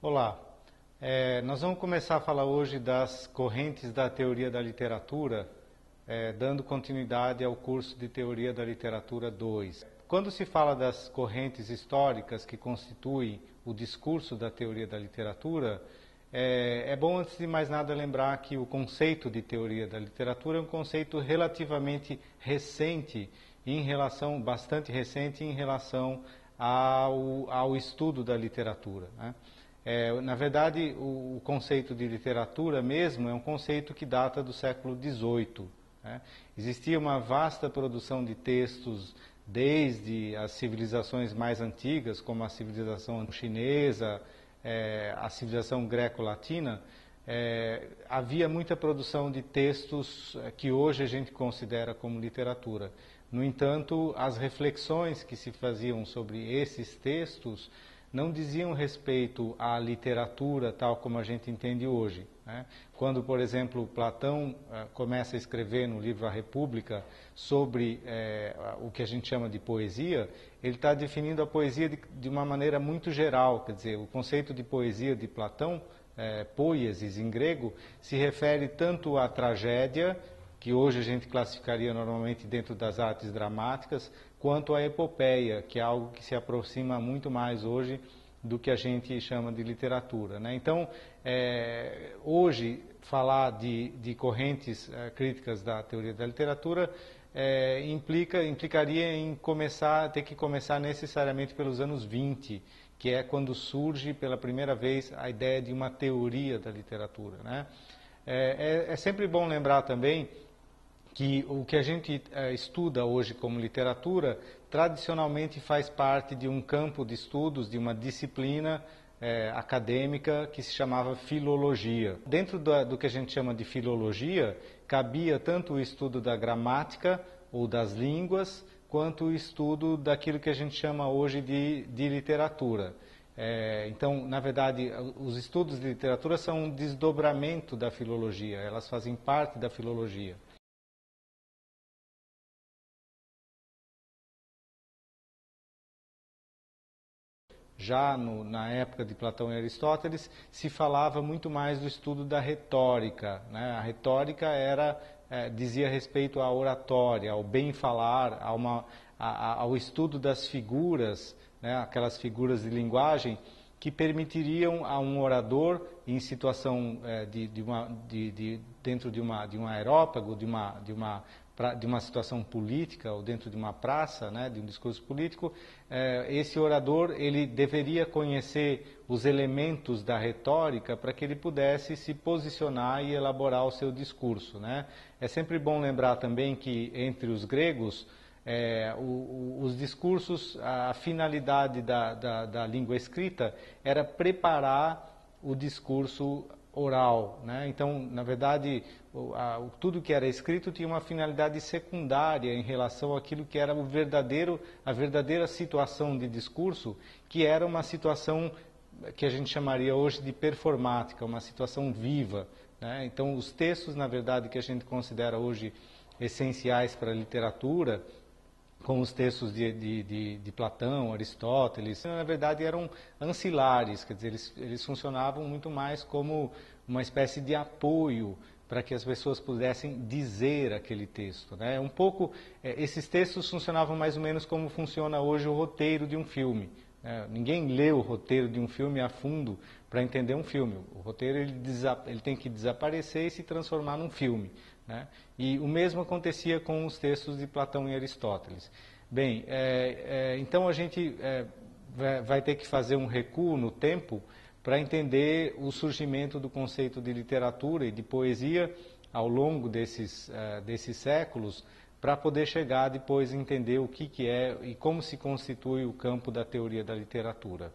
Olá, nós vamos começar a falar hoje das correntes da teoria da literatura, dando continuidade ao curso de Teoria da Literatura 2. Quando se fala das correntes históricas que constituem o discurso da teoria da literatura, é bom, antes de mais nada, lembrar que o conceito de teoria da literatura é um conceito relativamente recente, bastante recente em relação ao estudo da literatura, né? Na verdade, o conceito de literatura mesmo é um conceito que data do século XVIII, né? Existia uma vasta produção de textos desde as civilizações mais antigas, como a civilização chinesa, a civilização greco-latina. Havia muita produção de textos que hoje a gente considera como literatura. No entanto, as reflexões que se faziam sobre esses textos não diziam respeito à literatura tal como a gente entende hoje, né? Quando, por exemplo, Platão começa a escrever no livro A República sobre o que a gente chama de poesia, ele está definindo a poesia de uma maneira muito geral. Quer dizer, o conceito de poesia de Platão, poiesis em grego, se refere tanto à tragédia, que hoje a gente classificaria normalmente dentro das artes dramáticas, quanto à epopeia, que é algo que se aproxima muito mais hoje do que a gente chama de literatura, né? Então, hoje, falar de correntes críticas da teoria da literatura implicaria em ter que começar necessariamente pelos anos 20, que é quando surge pela primeira vez a ideia de uma teoria da literatura, né? É sempre bom lembrar também que o que a gente estuda hoje como literatura, tradicionalmente faz parte de um campo de estudos, de uma disciplina acadêmica que se chamava filologia. Dentro do que a gente chama de filologia, cabia tanto o estudo da gramática ou das línguas, quanto o estudo daquilo que a gente chama hoje de literatura. Então, na verdade, os estudos de literatura são um desdobramento da filologia, elas fazem parte da filologia. Já na época de Platão e Aristóteles, se falava muito mais do estudo da retórica, né? A retórica dizia respeito à oratória, ao bem falar, ao estudo das figuras, né? Aquelas figuras de linguagem que permitiriam a um orador, em situação dentro de um aerópago, de uma situação política, ou dentro de uma praça, né, de um discurso político, esse orador ele deveria conhecer os elementos da retórica para que ele pudesse se posicionar e elaborar o seu discurso, né? É sempre bom lembrar também que entre os gregos, os discursos, a finalidade da língua escrita era preparar o discurso oral, né? Então, na verdade, tudo que era escrito tinha uma finalidade secundária em relação àquilo que era a verdadeira situação de discurso, que era uma situação que a gente chamaria hoje de performática, uma situação viva, né? Então, os textos, na verdade, que a gente considera hoje essenciais para a literatura, como os textos de Platão, Aristóteles, na verdade eram ancilares, quer dizer, eles funcionavam muito mais como uma espécie de apoio para que as pessoas pudessem dizer aquele texto, né? Esses textos funcionavam mais ou menos como funciona hoje o roteiro de um filme, né? Ninguém lê o roteiro de um filme a fundo para entender um filme. O roteiro ele tem que desaparecer e se transformar num filme, né? E o mesmo acontecia com os textos de Platão e Aristóteles. Bem, então a gente vai ter que fazer um recuo no tempo para entender o surgimento do conceito de literatura e de poesia ao longo desses séculos, para poder chegar depois a entender o que é e como se constitui o campo da teoria da literatura.